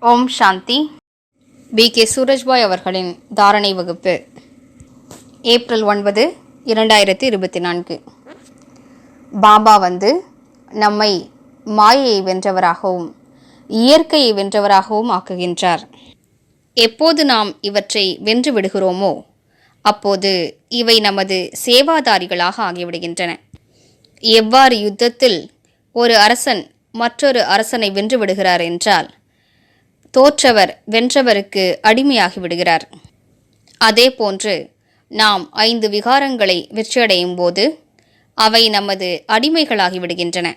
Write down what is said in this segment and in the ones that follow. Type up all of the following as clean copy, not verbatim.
ஓம் சாந்தி. B.K. Surajbhai அவர்களின் தாரணை வகுப்பு, ஏப்ரல் 9, 2024. பாபா நம்மை மாயையை வென்றவராகவும் இயற்கையை வென்றவராகவும் ஆக்குகின்றார். எப்போது நாம் இவற்றை வென்று விடுகிறோமோ அப்போது இவை நமது சேவாதாரிகளாக ஆகிவிடுகின்றன. எவ்வாறு யுத்தத்தில் ஒரு அரசன் மற்றொரு அரசனை வென்று விடுகிறார் என்றால், தோற்றவர் வென்றவருக்கு அடிமையாகி விடுகிறார். அதே போன்று நாம் 5 விகாரங்களை வெற்றியடையும் போது அவை நமது அடிமைகளாகி விடுகின்றன.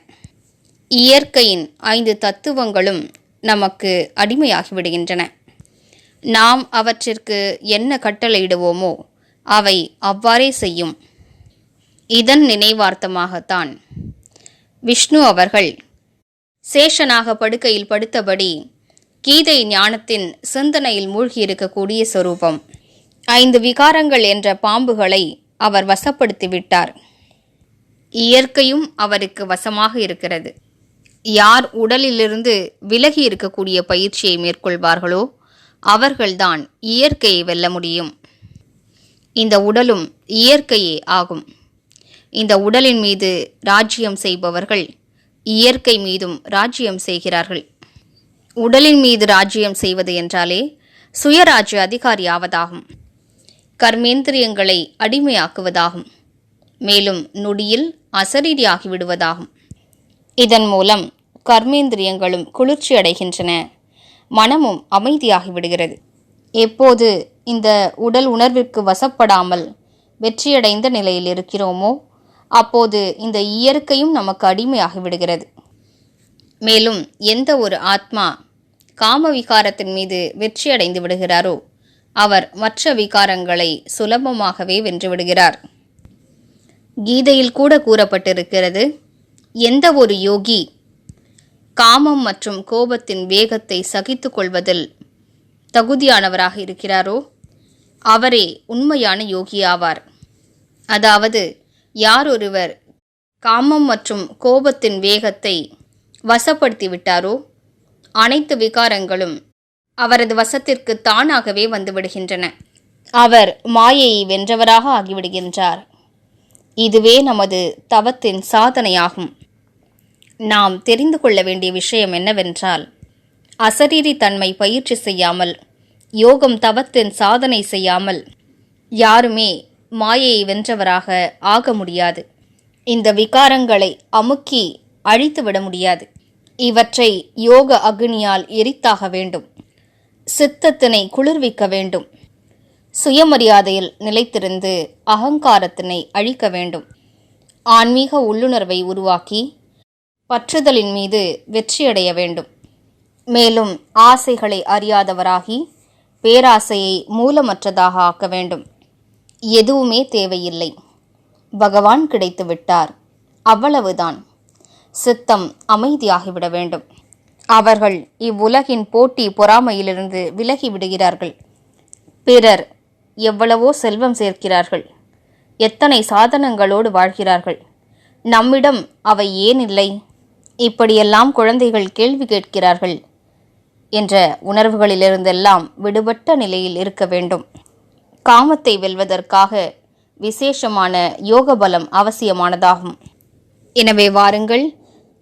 இயற்கையின் 5 தத்துவங்களும் நமக்கு அடிமையாகி விடுகின்றன. நாம் அவற்றிற்கு என்ன கட்டளையிடுவோமோ அவை அவ்வாறே செய்யும். இதன் நினைவார்த்தமாகத்தான் விஷ்ணு அவர்கள் சேஷனாக படுக்கையில் படுத்தபடி கீதை ஞானத்தின் சிந்தனையில் மூழ்கியிருக்கக்கூடிய சொரூபம். 5 விகாரங்கள் என்ற பாம்புகளை அவர் வசப்படுத்திவிட்டார். இயற்கையும் அவருக்கு வசமாக இருக்கிறது. யார் உடலிலிருந்து விலகி இருக்கக்கூடிய பயிற்சியை மேற்கொள்வார்களோ அவர்கள்தான் இயற்கையை வெல்ல முடியும். இந்த உடலும் இயற்கையே ஆகும். இந்த உடலின் மீது ராஜ்யம் செய்பவர்கள் இயற்கை மீதும் ராஜ்யம் செய்கிறார்கள். உடலின் மீது ராஜ்யம் செய்வது என்றாலே சுயராஜ்ய அதிகாரி ஆவதாகும். கர்மேந்திரியங்களை அடிமையாக்குவதாகும். மேலும் நொடியில் அசரீரியாகி விடுவதாகும். இதன் மூலம் கர்மேந்திரியங்களும் குளிர்ச்சி அடைகின்றன, மனமும் அமைதியாகி விடுகிறது. எப்போது இந்த உடல் உணர்விற்கு வசப்படாமல் வெற்றியடைந்த நிலையில் இருக்கிறோமோ அப்போது இந்த இயற்கையும் நமக்கு அடிமையாகி விடுகிறது. மேலும் எந்த ஒரு ஆத்மா காம விகாரத்தின் மீது வெற்றியடைந்து விடுகிறாரோ அவர் மற்ற விகாரங்களை சுலபமாகவே வென்றுவிடுகிறார். கீதையில் கூட கூறப்பட்டிருக்கிறது, எந்த ஒரு யோகி காமம் மற்றும் கோபத்தின் வேகத்தை சகித்து கொள்வதில் தகுதியானவராக இருக்கிறாரோ அவரே உண்மையான யோகி ஆவார். அதாவது யார் ஒருவர் காமம் மற்றும் கோபத்தின் வேகத்தை வசப்படுத்தி விட்டாரோ அனைத்து விகாரங்களும் அவரது வசத்திற்கு தானாகவே வந்துவிடுகின்றன. அவர் மாயையை வென்றவராக ஆகிவிடுகின்றார். இதுவே நமது தவத்தின் சாதனையாகும். நாம் தெரிந்து கொள்ள வேண்டிய விஷயம் என்னவென்றால், அசரீரி தன்மை பயிற்சி செய்யாமல், யோகம் தவத்தின் சாதனை செய்யாமல் யாருமே மாயையை வென்றவராக ஆக முடியாது. இந்த விகாரங்களை அமுக்கி அழித்துவிட முடியாது. இவற்றை யோக அக்னியால் எரித்தாக வேண்டும். சித்தத்தினை குளிர்விக்க வேண்டும். சுயமரியாதையில் நிலைத்திருந்து அகங்காரத்தினை அழிக்க வேண்டும். ஆன்மீக உள்ளுணர்வை உருவாக்கி பற்றுதலின் மீது வெற்றியடைய வேண்டும். மேலும் ஆசைகளை அறியாதவராகி பேராசையை மூலமற்றதாக ஆக்க வேண்டும். எதுவுமே தேவையில்லை, பகவான் கிடைத்து விட்டார், அவ்வளவுதான். சித்தம் அமைதியாகிவிட வேண்டும். அவர்கள் இவ்வுலகின் போட்டி பொறாமையிலிருந்து விலகி விடுகிறார்கள். பிறர் எவ்வளவோ செல்வம் சேர்க்கிறார்கள், எத்தனை சாதனங்களோடு வாழ்கிறார்கள், நம்மிடம் அவை ஏன் இல்லை? இப்படியெல்லாம் குழந்தைகள் கேள்வி கேட்கிறார்கள் என்ற உணர்வுகளிலிருந்தெல்லாம் விடுபட்ட நிலையில் இருக்க வேண்டும். காமத்தை வெல்வதற்காக விசேஷமான யோக பலம் அவசியமானதாகும். எனவே வாருங்கள்,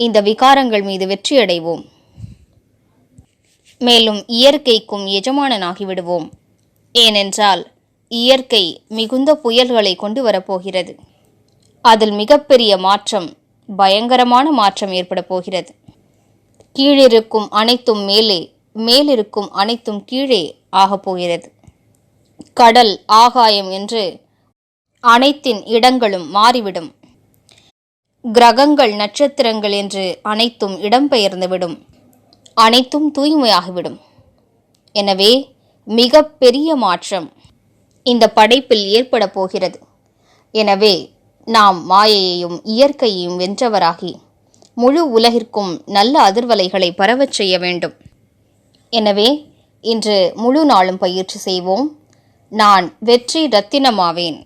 இந்த விகாரங்கள் மீது வெற்றியடைவோம். மேலும் இயற்கைக்கும் எஜமானனாகிவிடுவோம். ஏனென்றால் இயற்கை மிகுந்த புயல்களை கொண்டு வரப்போகிறது. அதில் மிகப்பெரிய மாற்றம், பயங்கரமான மாற்றம் ஏற்பட போகிறது. கீழிருக்கும் அனைத்தும் மேலே, மேலிருக்கும் அனைத்தும் கீழே ஆகப்போகிறது. கடல், ஆகாயம் என்று அனைத்தின் இடங்களும் மாறிவிடும். கிரகங்கள், நட்சத்திரங்கள் என்று அனைத்தும் இடம்பெயர்ந்துவிடும். அனைத்தும் தூய்மையாகிவிடும். எனவே மிக பெரிய மாற்றம் இந்த படைப்பில் ஏற்பட போகிறது. எனவே நாம் மாயையையும் இயற்கையையும் வென்றவராகி முழு உலகிற்கும் நல்ல அதிர்வலைகளை பரவச் செய்ய வேண்டும். எனவே இன்று முழு நாளும் பயிற்சி செய்வோம். நான் வெற்றி ரத்தினமாவேன்,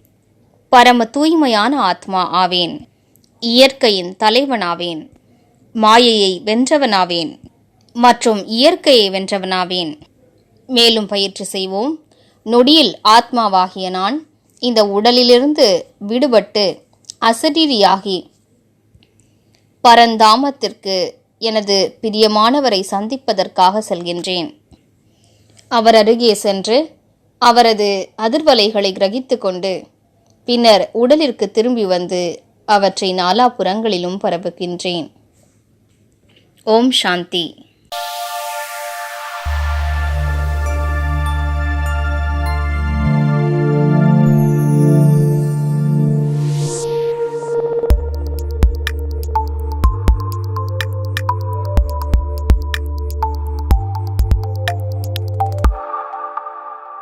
பரம தூய்மையான ஆத்மா ஆவேன், இயற்கையின் தலைவனாவேன், மாயையை வென்றவனாவேன், மற்றும் இயற்கையை வென்றவனாவேன். மேலும் பயிற்சி செய்வோம். நொடியில் ஆத்மாவாகிய நான் இந்த உடலிலிருந்து விடுபட்டு அசரீரியாகி பரந்தாமத்திற்கு எனது பிரியமானவரை சந்திப்பதற்காக செல்கின்றேன். அவர் அருகே சென்று அவரது அதிர்வலைகளை கிரகித்து கொண்டு பின்னர் உடலிற்கு திரும்பி வந்து அவற்றை நாலாபுறங்களிலும் பரப்புகின்றேன். ஓம் சாந்தி.